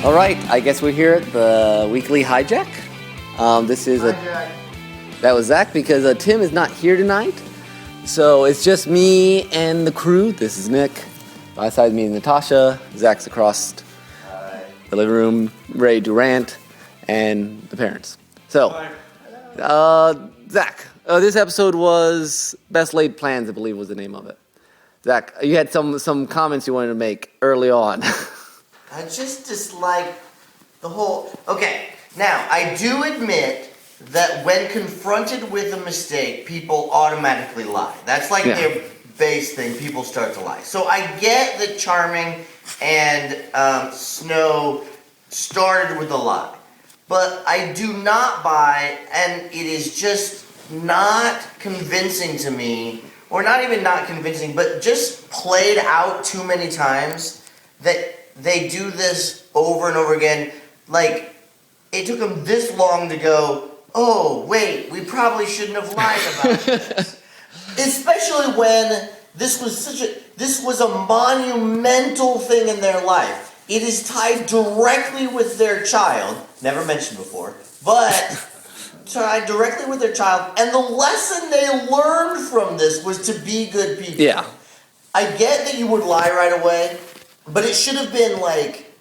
All right, I guess we're here at the Weekly Hijack. That was Zach because Tim is not here tonight. So it's just me and the crew. This is Nick. By side me is Natasha. Zach's across the living room, ready to rant, and the parents. So, Zach, this episode was Best Laid Plans, I believe was the name of it. Zach, you had some comments you wanted to make early on. I just dislike the whole... Okay, now, I do admit that when confronted with a mistake, people automatically lie. That's like their base thing, people start to lie. So I get that Charming and Snow started with a lie. But I do not buy, and it is just not convincing to me, or not even not convincing, but just played out too many times that they do this over and over again. Like, it took them this long to go, oh, wait, we probably shouldn't have lied about this. Especially when this was a monumental thing in their life. It is tied directly with their child, never mentioned before, but tied directly with their child, and the lesson they learned from this was to be good people. Yeah. I get that you would lie right away, but it should have been like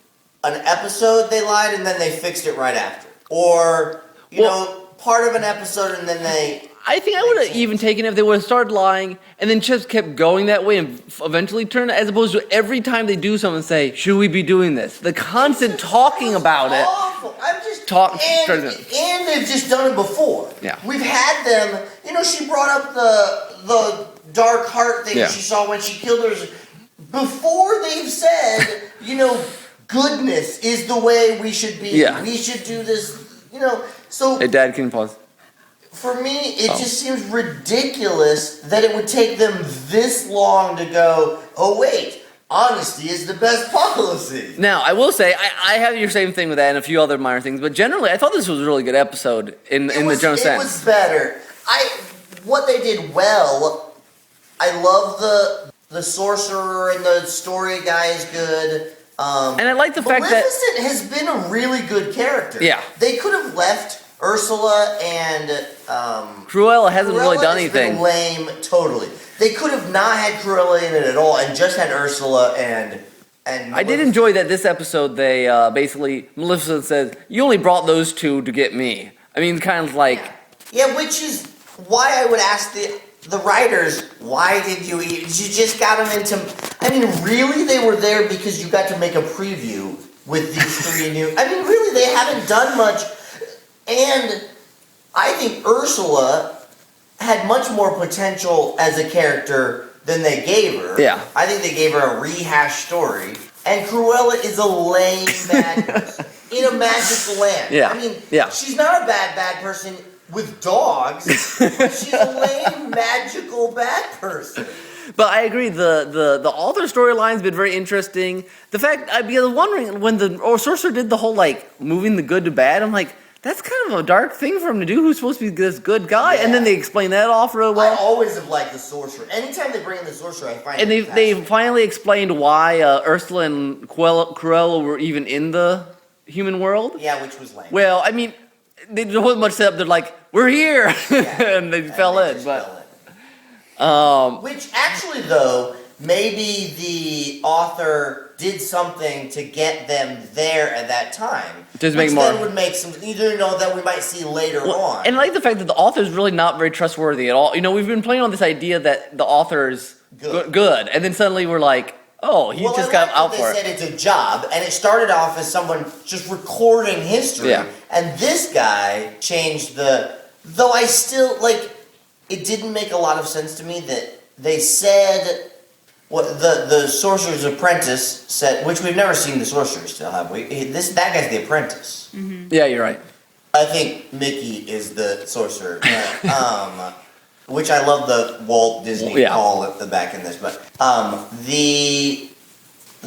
an episode they lied and then they fixed it right after. Or, you know, part of an episode and then they... I think I would have even taken it if they would have started lying and then just kept going that way and eventually turned, as opposed to every time they do something say, should we be doing this? The constant talking about it. Awful. I'm just... And they've just done it before. Yeah. We've had them... You know, she brought up the dark heart thing she saw when she killed her... Before they've said, you know, goodness is the way we should be. Yeah. We should do this, you know. So, hey, Dad, can you pause? For me, it just seems ridiculous that it would take them this long to go, oh, wait, honesty is the best policy. Now, I will say, I have your same thing with that and a few other minor things, but generally, I thought this was a really good episode in the general sense. It was better. What they did well, I love the sorcerer and the story guy is good. And I like the fact that... Maleficent has been a really good character. Yeah. They could have left Ursula and... Cruella hasn't really done anything. Been lame, totally. They could have not had Cruella in it at all and just had Ursula and I did enjoy that this episode, they basically... Maleficent says, you only brought those two to get me. I mean, kind of like... Yeah, which is why I would ask the writers, why did you eat? You just got them into... I mean, really, they were there because you got to make a preview with these three new... I mean, really, they haven't done much. And I think Ursula had much more potential as a character than they gave her. Yeah. I think they gave her a rehashed story. And Cruella is a lame bad person in a magical land. Yeah. I mean, yeah. She's not a bad person with dogs. She's a lame, magical bad person. But I agree, the author storyline's been very interesting. The fact, I was wondering, when the sorcerer did the whole, like, moving the good to bad, I'm like, that's kind of a dark thing for him to do. Who's supposed to be this good guy? Yeah. And then they explain that off real well. I always have liked the sorcerer. Anytime they bring in the sorcerer, I find and they finally explained why Ursula and Cruella were even in the human world. Yeah, which was lame. Well, I mean, there wasn't much setup. They're like, we're here! And they fell in. Which actually, though, maybe the author did something to get them there at that time. Just make more. Then would make some, that we might see later on. And I like the fact that the author's really not very trustworthy at all. You know, we've been playing on this idea that the author's good. And then suddenly we're like, oh, he just got out for it. They said it's a job, and it started off as someone just recording history. Yeah. And this guy changed though I still, it didn't make a lot of sense to me that they said... What the Sorcerer's Apprentice said, which we've never seen the Sorcerer still, have we? That guy's the apprentice. Mm-hmm. Yeah, you're right. I think Mickey is the Sorcerer, which I love the Walt Disney call at the back in this. But the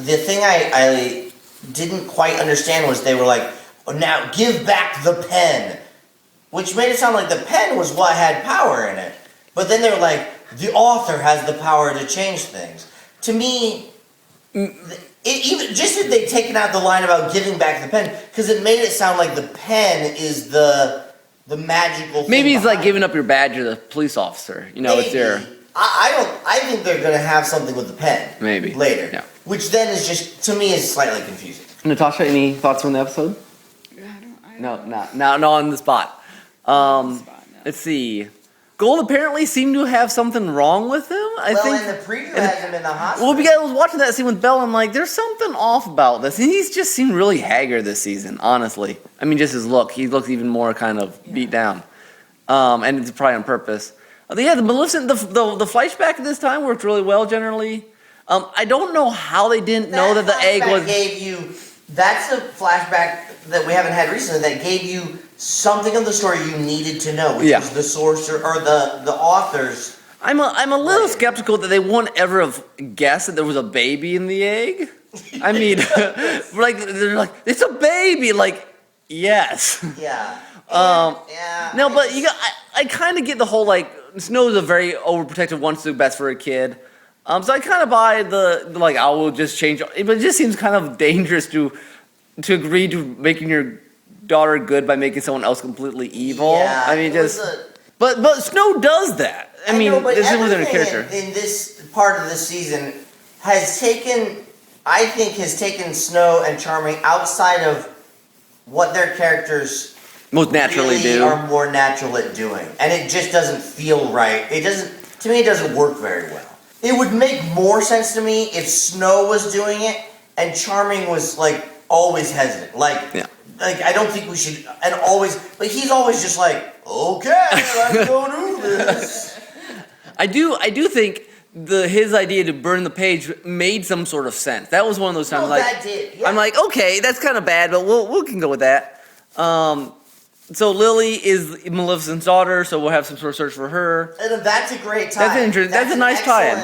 thing I didn't quite understand was they were like, oh, now give back the pen, which made it sound like the pen was what had power in it. But then they were like, the author has the power to change things. To me, Even just if they'd taken out the line about giving back the pen, because it made it sound like the pen is the magical thing. Maybe he's like giving up your badge to the police officer. You know, it's your... I think they're going to have something with the pen. Maybe. Later. Yeah. Which then is just, to me, is slightly confusing. Natasha, any thoughts from the episode? No, not on the spot. Let's see. Gold apparently seemed to have something wrong with him. I think. And the preview has him in the hospital. Well, because I was watching that scene with Belle, I'm like, there's something off about this. And he's just seemed really haggard this season, honestly. I mean, just his look. He looks even more kind of beat down. And it's probably on purpose. Yeah, the Maleficent, the flashback at this time worked really well generally. I don't know how they didn't know that the egg was... That's a flashback that we haven't had recently that gave you something of the story you needed to know, which was the sorcerer or the authors. I'm a little skeptical that they wouldn't ever have guessed that there was a baby in the egg. I mean, like they're like, it's a baby. Like, yes. Yeah. No, but I kind of get the whole like Snow's a very overprotective, wants to do best for a kid. So I kind of buy the like I will just change, but it just seems kind of dangerous to agree to making your daughter good by making someone else completely evil. Yeah, I mean, but Snow does that. I mean, this is within a character. In this part of the season has taken Snow and Charming outside of what their characters most naturally really are more natural at doing, and it just doesn't feel right. It doesn't work very well. It would make more sense to me if Snow was doing it and Charming was like always hesitant. Like I don't think we should, and always, but he's always just like, okay, let's go do this. I do think his idea to burn the page made some sort of sense. That was one of those times that did. Yeah. I'm like, okay, that's kind of bad, but we can go with that. So Lily is Maleficent's daughter, so we'll have some sort of search for her. And that's a great tie. That's interesting. That's a nice tie-in.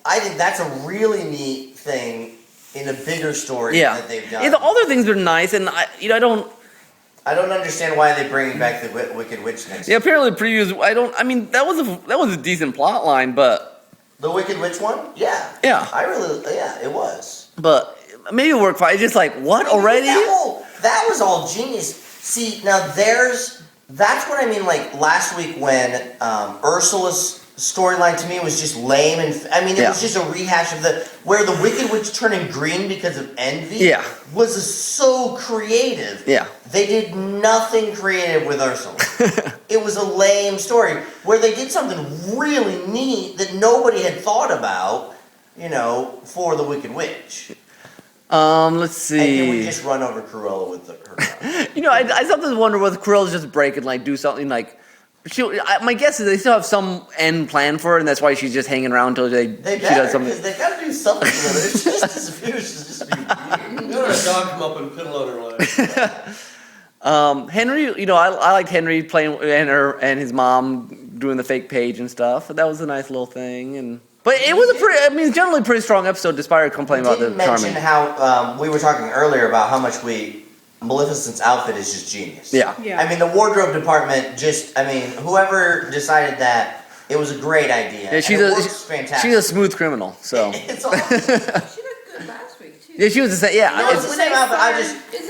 I think that's a really neat thing in a bigger story that they've done. Yeah, the other things are nice, and I don't understand why they're bringing back the Wicked Witch next. Yeah, apparently previews. I mean, that was a decent plot line, but the Wicked Witch one, yeah, it was. But maybe it worked fine. It's just like what already? That was all genius. See, now that's what I mean. Like last week when Ursula's storyline to me was just lame, and it was just a rehash of where the Wicked Witch turning green because of envy. Yeah, was so creative. Yeah, they did nothing creative with Ursula. It was a lame story where they did something really neat that nobody had thought about. For the Wicked Witch. Let's see. And can we just run over Cruella with her? I sometimes wonder whether Cruella's just break and like do something like. My guess is they still have some end plan for her, and that's why she's just hanging around until she does something. Because they got to do something with her. It just disappears. It's just weird. A dog come up and piddle on her leg. Henry, I liked Henry playing and his mom doing the fake page and stuff. That was a nice little thing, But it was generally pretty strong episode, despite her complaining about the Charming. Mention how we were talking earlier about how much Maleficent's outfit is just genius. Yeah. I mean, the wardrobe department whoever decided that, it was a great idea. Yeah, she's fantastic. She's a smooth criminal, so. It's awesome. She looked good last week too. Yeah, she was the same. Yeah, it's the same outfit. Is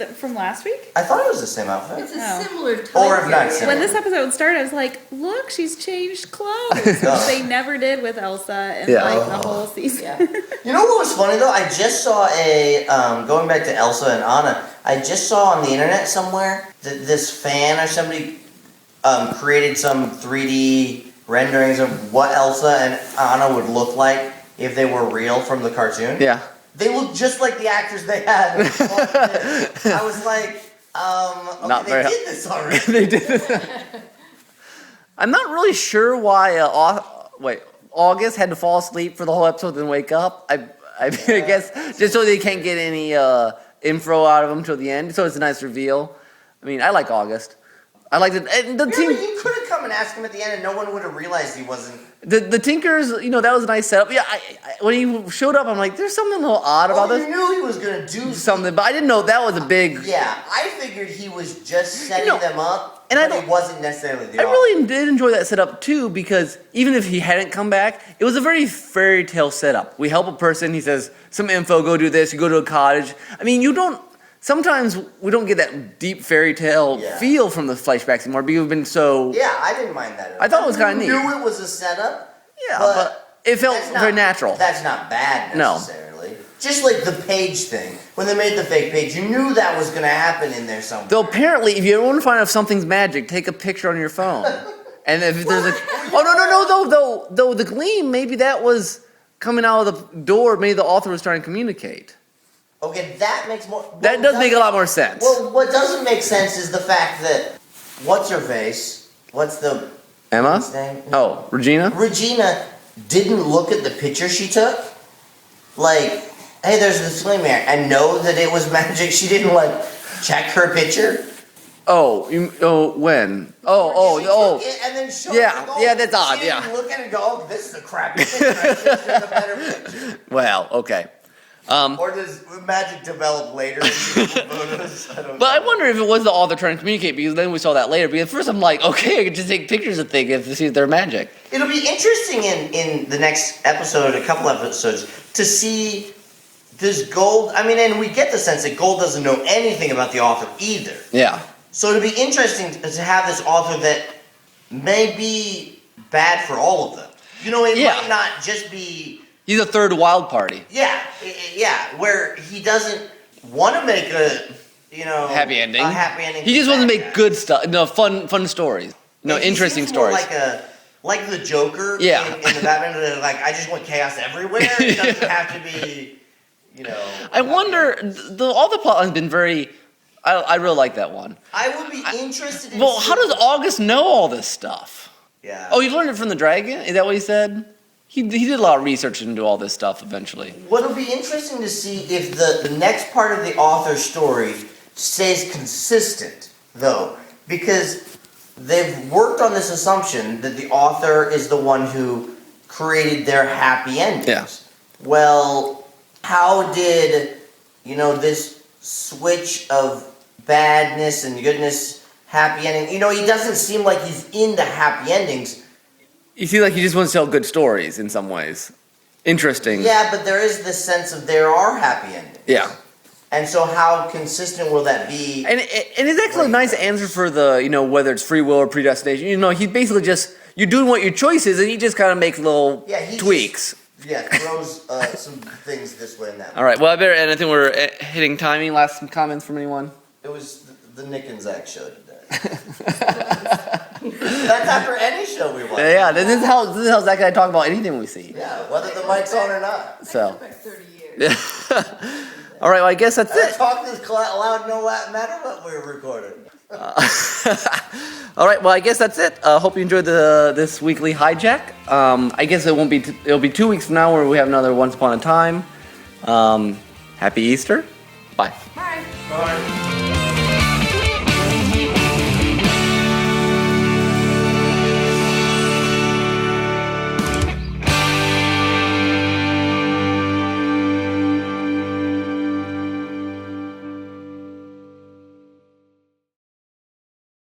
it from last week? I thought it was the same outfit. It's a similar type. Or if not similar. When this episode started, I was like, look, she's changed clothes. Which they never did with Elsa and the whole season. Yeah. You know what was funny though? I just saw going back to Elsa and Anna, I just saw on the internet somewhere that this fan or somebody created some 3D renderings of what Elsa and Anna would look like if they were real from the cartoon. Yeah. They look just like the actors they had. I was like, they did this already. They did this. I'm not really sure why August had to fall asleep for the whole episode and wake up. I guess just so they can't get any info out of him till the end. So it's a nice reveal. I mean, I like August. I like it. And the team. You could have come and ask him at the end, and no one would have realized he wasn't. The Tinkers, that was a nice setup. Yeah, when he showed up, I'm like, there's something a little odd about this. You knew he was going to do something, but I didn't know that was a big. Yeah, I figured he was just setting them up, and but he wasn't necessarily the author. I really did enjoy that setup too, because even if he hadn't come back, it was a very fairy tale setup. We help a person, he says, some info, go do this, you go to a cottage. I mean, sometimes we don't get that deep fairy tale feel from the flashbacks anymore because we've been so. Yeah, I didn't mind that. I thought it was kind of neat. I knew it was a setup. Yeah, but it felt very natural. That's not bad necessarily. No. Just like the page thing. When they made the fake page, you knew that was going to happen in there somewhere. Though apparently, if you ever want to find out if something's magic, take a picture on your phone. And if there's though the gleam, maybe that was coming out of the door. Maybe the author was trying to communicate. Okay, that makes more... That does make a lot more sense. Well, what doesn't make sense is the fact that... What's-her-face? What's the... Emma's name? Oh, Regina? Regina didn't look at the picture she took. Like, hey, there's this flame here. And know that it was magic. She didn't, check her picture. When? Oh. And then show yeah, that's odd, She didn't look at it and go, oh, this is a crappy picture. I should have a better picture. Well, okay. Or does magic develop later in photos? I wonder if it was the author trying to communicate, because then we saw that later. Because at first I'm like, okay, I can just take pictures of things to see if they're magic. It'll be interesting in the next episode, a couple episodes, to see this Gold. I mean, and we get the sense that Gold doesn't know anything about the author either. Yeah. So it'll be interesting to have this author that may be bad for all of them. It might not just be... He's a third wild party. Yeah, where he doesn't want to make a happy ending. A happy ending. He just wants to make good stuff, fun stories, interesting stories. Like the Joker. Yeah. In the Batman, I just want chaos everywhere. It doesn't have to be, I wonder. All the plot lines have been very. I really like that one. I would be interested in. Well, how does August know all this stuff? Yeah. Oh, you learned it from the dragon? Is that what he said? He did a lot of research into all this stuff eventually. What'll be interesting to see if the next part of the author's story stays consistent, though, because they've worked on this assumption that the author is the one who created their happy endings. Yeah. Well, how did, this switch of badness and goodness, happy ending, he doesn't seem like he's into happy endings. You feel like he just wants to tell good stories in some ways. Interesting. Yeah, but there is this sense of there are happy endings. Yeah. And so how consistent will that be? And it's actually a nice answer for the, whether it's free will or predestination. He basically just, you're doing what your choice is, and he just kind of makes little tweaks. Throws some things this way and that way. All right, well, I better end. I think we're hitting timing. Last comments from anyone? It was the Nick and Zach show today. That's after any show we watch. Yeah, this is how Zach and I talk about anything we see. Yeah, whether the mic's on or not. So. Back 30 years. All right, well, I guess that's it. Talk this loud no matter what we're recording. All right, well, I guess that's it. Hope you enjoyed this weekly hijack. I guess it'll be 2 weeks from now where we have another Once Upon a Time. Happy Easter. Bye. Bye. Bye.